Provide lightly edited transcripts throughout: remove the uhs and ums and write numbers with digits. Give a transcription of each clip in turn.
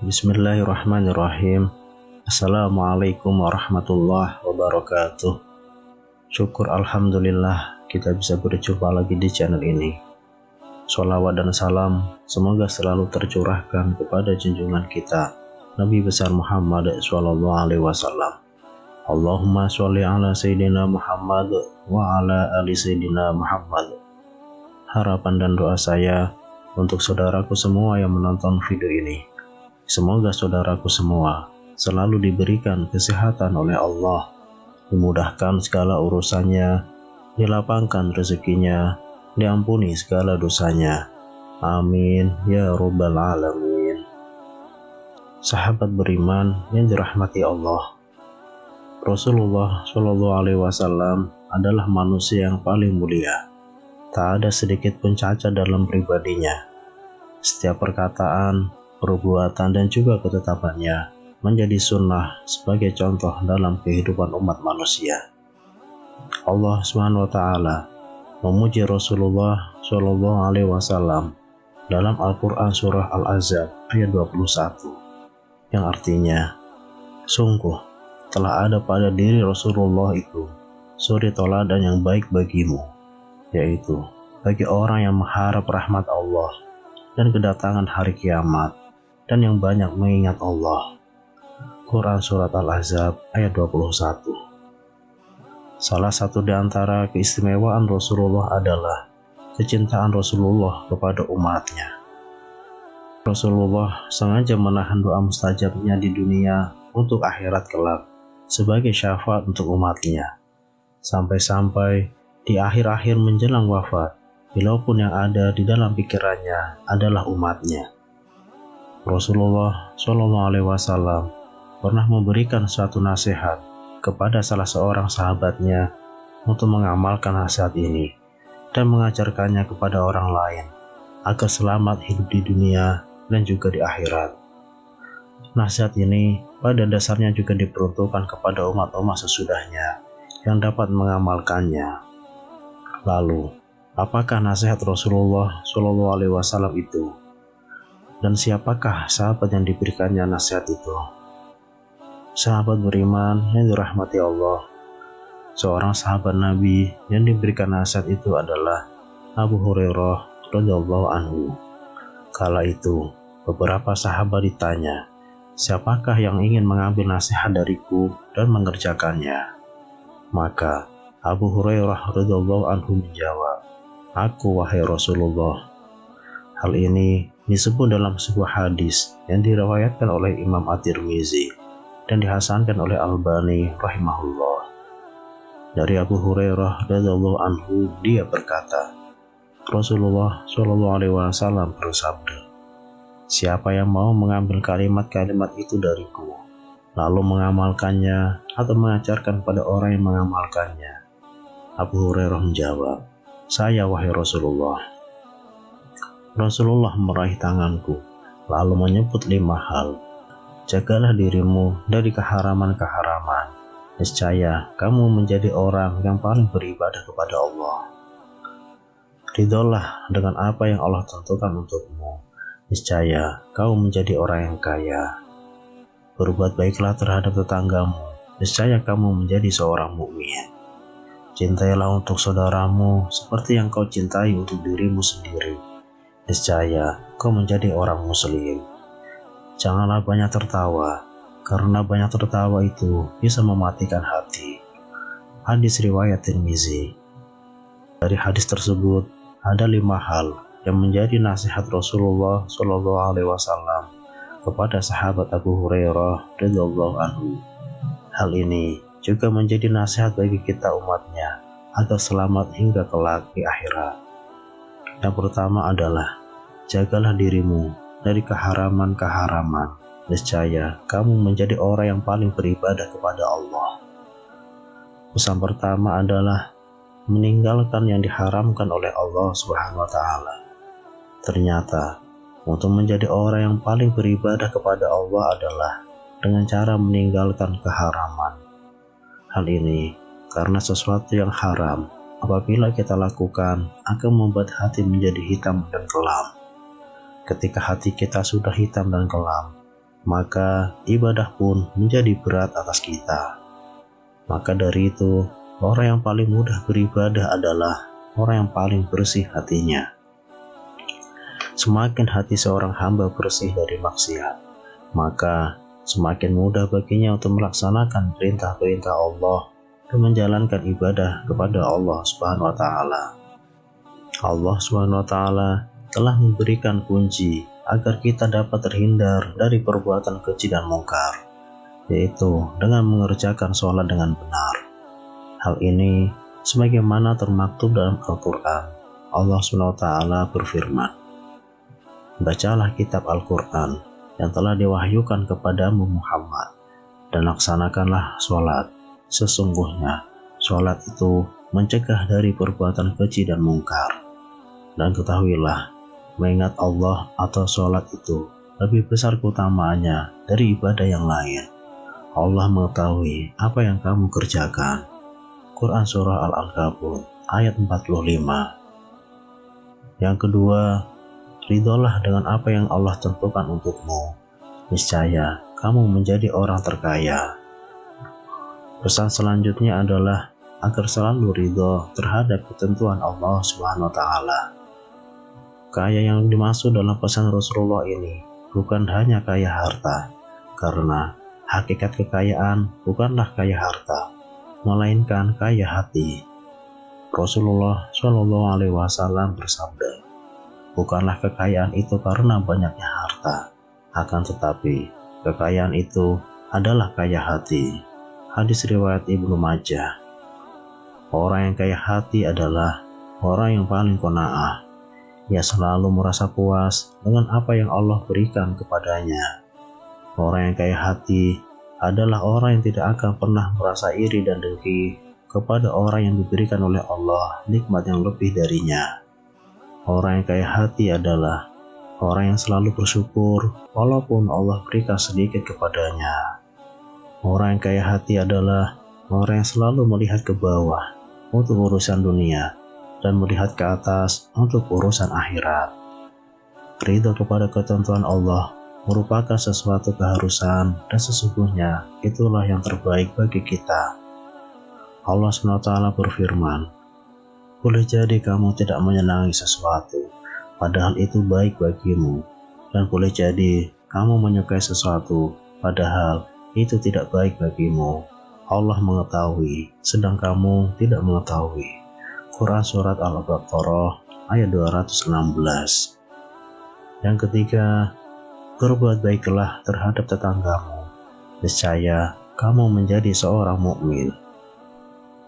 Bismillahirrahmanirrahim. Assalamualaikum warahmatullahi wabarakatuh. Syukur alhamdulillah kita bisa berjumpa lagi di channel ini. Sholawat dan salam semoga selalu tercurahkan kepada junjungan kita Nabi besar Muhammad SAW. Allahumma sholli ala Sayyidina Muhammad wa ala ali Sayyidina Muhammad. Harapan dan doa saya untuk saudaraku semua yang menonton video ini, semoga saudaraku semua selalu diberikan kesehatan oleh Allah, dimudahkan segala urusannya, dilapangkan rezekinya, diampuni segala dosanya. Amin ya rabbal alamin. Sahabat beriman yang dirahmati Allah, Rasulullah SAW adalah manusia yang paling mulia. Tak ada sedikit pun cacat dalam pribadinya. Setiap perkataan, perbuatan dan juga ketetapannya menjadi sunnah sebagai contoh dalam kehidupan umat manusia. Allah SWT memuji Rasulullah SAW dalam Al-Quran surah Al-Ahzab ayat 21, yang artinya, sungguh telah ada pada diri Rasulullah itu suri teladan yang baik bagimu, yaitu bagi orang yang mengharap rahmat Allah dan kedatangan hari kiamat, dan yang banyak mengingat Allah. Quran Surat Al-Ahzab ayat 21. Salah satu di antara keistimewaan Rasulullah adalah kecintaan Rasulullah kepada umatnya. Rasulullah sengaja menahan doa mustajabnya di dunia untuk akhirat kelak sebagai syafaat untuk umatnya. Sampai-sampai di akhir-akhir menjelang wafat, bilaupun yang ada di dalam pikirannya adalah umatnya. Rasulullah SAW pernah memberikan suatu nasihat kepada salah seorang sahabatnya untuk mengamalkan nasihat ini dan mengajarkannya kepada orang lain agar selamat hidup di dunia dan juga di akhirat. Nasihat ini pada dasarnya juga diperuntukkan kepada umat-umat sesudahnya yang dapat mengamalkannya. Lalu, apakah nasihat Rasulullah SAW itu? Dan siapakah sahabat yang diberikannya nasihat itu? Sahabat beriman yang dirahmati Allah, seorang sahabat Nabi yang diberikan nasihat itu adalah Abu Hurairah radhiyallahu anhu. Kala itu, beberapa sahabat ditanya, siapakah yang ingin mengambil nasihat dariku dan mengerjakannya? Maka Abu Hurairah radhiyallahu anhu menjawab, aku wahai Rasulullah. Hal ini disebut dalam sebuah hadis yang diriwayatkan oleh Imam At-Tirmizi dan dihasankan oleh Albani rahimahullah. Dari Abu Hurairah radhiyallahu anhu, dia berkata, Rasulullah SAW bersabda, siapa yang mau mengambil kalimat-kalimat itu dariku, lalu mengamalkannya atau mengajarkan pada orang yang mengamalkannya? Abu Hurairah menjawab, saya wahai Rasulullah. Rasulullah meraih tanganku, lalu menyebut 5 hal. Jagalah dirimu dari keharaman-keharaman. Niscaya kamu menjadi orang yang paling beribadah kepada Allah. Ridholah dengan apa yang Allah tentukan untukmu. Niscaya kamu menjadi orang yang kaya. Berbuat baiklah terhadap tetanggamu. Niscaya kamu menjadi seorang mukmin. Cintailah untuk saudaramu seperti yang kau cintai untuk dirimu sendiri. Niscaya kau menjadi orang muslim. Janganlah banyak tertawa, karena banyak tertawa itu bisa mematikan hati. Hadis riwayat Tirmizi. Dari hadis tersebut ada 5 hal yang menjadi nasihat Rasulullah SAW kepada sahabat Abu Hurairah radhiyallahu anhu. Hal ini juga menjadi nasihat bagi kita umatnya agar selamat hingga kelak di akhirat. Yang pertama adalah, jagalah dirimu dari keharaman-keharaman. Niscaya kamu menjadi orang yang paling beribadah kepada Allah. Pesan pertama adalah meninggalkan yang diharamkan oleh Allah Subhanahu wa Ta'ala. Ternyata, untuk menjadi orang yang paling beribadah kepada Allah adalah dengan cara meninggalkan keharaman. Hal ini karena sesuatu yang haram apabila kita lakukan akan membuat hati menjadi hitam dan kelam. Ketika hati kita sudah hitam dan kelam, maka ibadah pun menjadi berat atas kita. Maka dari itu, orang yang paling mudah beribadah adalah orang yang paling bersih hatinya. Semakin hati seorang hamba bersih dari maksiat, maka semakin mudah baginya untuk melaksanakan perintah-perintah Allah dan menjalankan ibadah kepada Allah Subhanahu wa Ta'ala. Allah Subhanahu wa Ta'ala telah memberikan kunci agar kita dapat terhindar dari perbuatan keji dan mungkar, yaitu dengan mengerjakan sholat dengan benar. Hal ini sebagaimana termaktub dalam Al-Quran. Allah Subhanahu wa Ta'ala berfirman, "Bacalah kitab Al-Quran yang telah diwahyukan kepadamu Muhammad, dan laksanakanlah sholat. Sesungguhnya sholat itu mencegah dari perbuatan keji dan mungkar. Dan ketahuilah, mengingat Allah atau sholat itu lebih besar keutamaannya dari ibadah yang lain. Allah mengetahui apa yang kamu kerjakan." Quran Surah Al-Ankabut ayat 45. Yang kedua, ridholah dengan apa yang Allah tentukan untukmu. Niscaya kamu menjadi orang terkaya. Pesan selanjutnya adalah agar selalu ridho terhadap ketentuan Allah Subhanahu wa Ta'ala. Kaya yang dimaksud dalam pesan Rasulullah ini bukan hanya kaya harta, karena hakikat kekayaan bukanlah kaya harta, melainkan kaya hati. Rasulullah Shallallahu Alaihi Wasallam bersabda, "Bukanlah kekayaan itu karena banyaknya harta, akan tetapi kekayaan itu adalah kaya hati." Hadis riwayat Ibnu Majah. Orang yang kaya hati adalah orang yang paling qanaah. Ia selalu merasa puas dengan apa yang Allah berikan kepadanya. Orang yang kaya hati adalah orang yang tidak akan pernah merasa iri dan dengki kepada orang yang diberikan oleh Allah nikmat yang lebih darinya. Orang yang kaya hati adalah orang yang selalu bersyukur walaupun Allah berikan sedikit kepadanya. Orang yang kaya hati adalah orang yang selalu melihat ke bawah untuk urusan dunia dan melihat ke atas untuk urusan akhirat. Ridho kepada ketentuan Allah merupakan sesuatu keharusan, dan sesungguhnya itulah yang terbaik bagi kita. Allah SWT berfirman, "Boleh jadi kamu tidak menyenangi sesuatu, padahal itu baik bagimu, dan boleh jadi kamu menyukai sesuatu, padahal itu tidak baik bagimu. Allah mengetahui, sedang kamu tidak mengetahui." Quran Surat Al-Baqarah ayat 216. Yang ketiga, berbuat baiklah terhadap tetanggamu, niscaya kamu menjadi seorang mukmin.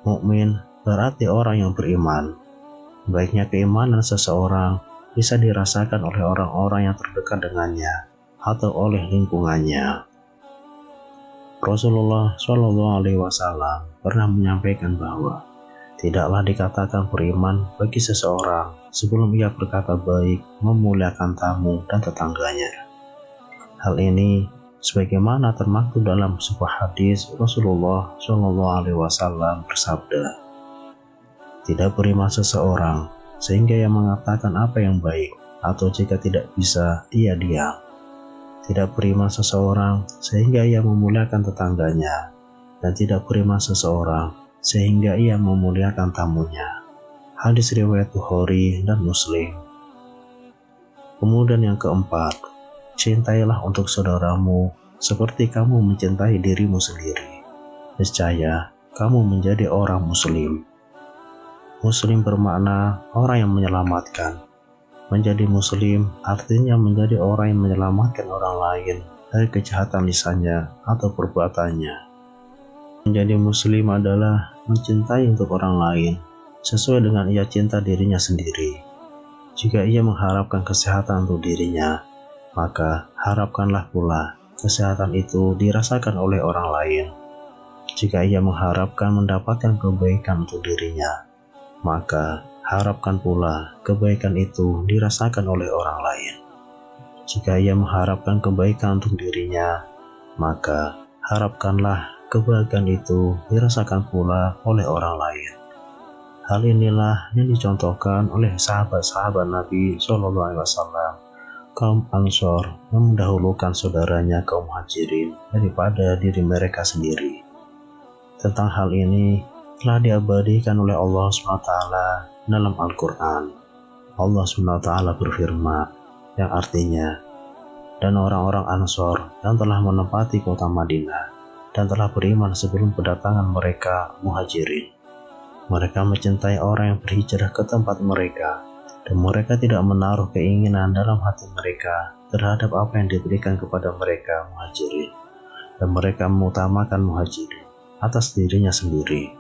Mukmin berarti orang yang beriman. Baiknya keimanan seseorang bisa dirasakan oleh orang-orang yang terdekat dengannya atau oleh lingkungannya. Rasulullah Shallallahu Alaihi Wasallam pernah menyampaikan bahwa tidaklah dikatakan beriman bagi seseorang sebelum ia berkata baik, memuliakan tamu dan tetangganya. Hal ini sebagaimana termaktub dalam sebuah hadis Rasulullah Shallallahu Alaihi Wasallam bersabda, "Tidak beriman seseorang sehingga ia mengatakan apa yang baik, atau jika tidak bisa ia diam. Tidak beriman seseorang sehingga ia memuliakan tetangganya, dan tidak beriman seseorang sehingga ia memuliakan tamunya." Hadis riwayat Bukhari dan Muslim. Kemudian yang keempat, cintailah untuk saudaramu seperti kamu mencintai dirimu sendiri. Niscaya kamu menjadi orang muslim. Muslim bermakna orang yang menyelamatkan. Menjadi muslim artinya menjadi orang yang menyelamatkan orang lain dari kejahatan lisannya atau perbuatannya. Menjadi muslim adalah mencintai untuk orang lain sesuai dengan ia cinta dirinya sendiri. Jika ia mengharapkan kesehatan untuk dirinya, maka harapkanlah pula kesehatan itu dirasakan oleh orang lain. Jika ia mengharapkan mendapatkan kebaikan untuk dirinya, maka harapkan pula kebaikan itu dirasakan oleh orang lain. Jika ia mengharapkan kebaikan untuk dirinya, maka harapkanlah kebahagiaan itu dirasakan pula oleh orang lain. Hal inilah yang dicontohkan oleh sahabat-sahabat Nabi SAW, kaum Ansor yang mendahulukan saudaranya kaum Muhajirin daripada diri mereka sendiri. Tentang hal ini telah diabadikan oleh Allah SWT dalam Al-Quran. Allah SWT berfirman, yang artinya, dan orang-orang Ansor yang telah menempati kota Madinah dan telah beriman sebelum kedatangan mereka Muhajirin. Mereka mencintai orang yang berhijrah ke tempat mereka, dan mereka tidak menaruh keinginan dalam hati mereka terhadap apa yang diberikan kepada mereka Muhajirin, dan mereka mengutamakan Muhajirin atas dirinya sendiri,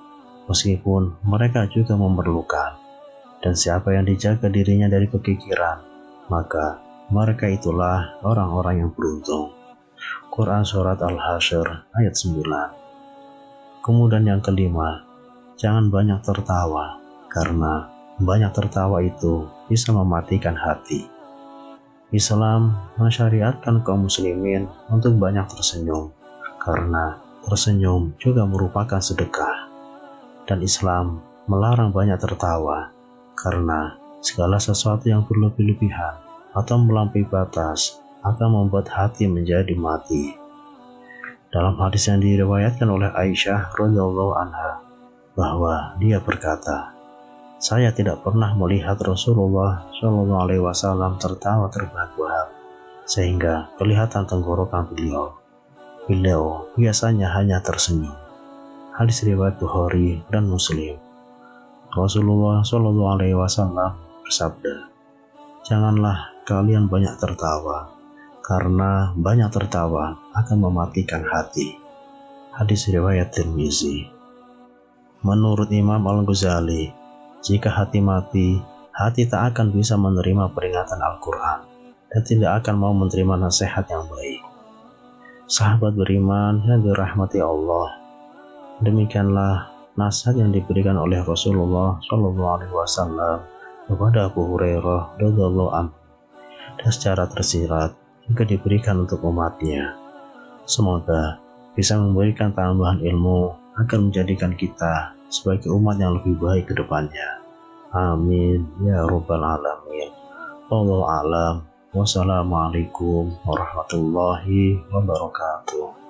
meskipun mereka juga memerlukan. Dan siapa yang dijaga dirinya dari kekikiran, maka mereka itulah orang-orang yang beruntung. Quran Surat Al-Hasyr ayat 9. Kemudian yang kelima, jangan banyak tertawa, karena banyak tertawa itu bisa mematikan hati. Islam mensyariatkan kaum muslimin untuk banyak tersenyum, karena tersenyum juga merupakan sedekah. Dan Islam melarang banyak tertawa, karena segala sesuatu yang berlebih-lebihan atau melampaui batas akan membuat hati menjadi mati. Dalam hadis yang diriwayatkan oleh Aisyah radhiyallahu anha, bahwa dia berkata, saya tidak pernah melihat Rasulullah SAW tertawa terbahak-bahak sehingga kelihatan tenggorokan beliau. Beliau biasanya hanya tersenyum. Hadis riwayat Bukhari dan Muslim. Rasulullah SAW bersabda, janganlah kalian banyak tertawa, karena banyak tertawa akan mematikan hati. Hadis riwayat Tirmizi. Menurut Imam Al-Ghazali, jika hati mati, hati tak akan bisa menerima peringatan Al-Quran dan tidak akan mau menerima nasihat yang baik. Sahabat beriman yang dirahmati Allah, demikianlah nasihat yang diberikan oleh Rasulullah SAW kepada Abu Hurairah radhiyallahu anhu, dan secara tersirat juga diberikan untuk umatnya. Semoga bisa memberikan tambahan ilmu agar menjadikan kita sebagai umat yang lebih baik ke depannya. Amin ya rabbal alamin. Wallahu a'lam. Wassalamualaikum warahmatullahi wabarakatuh.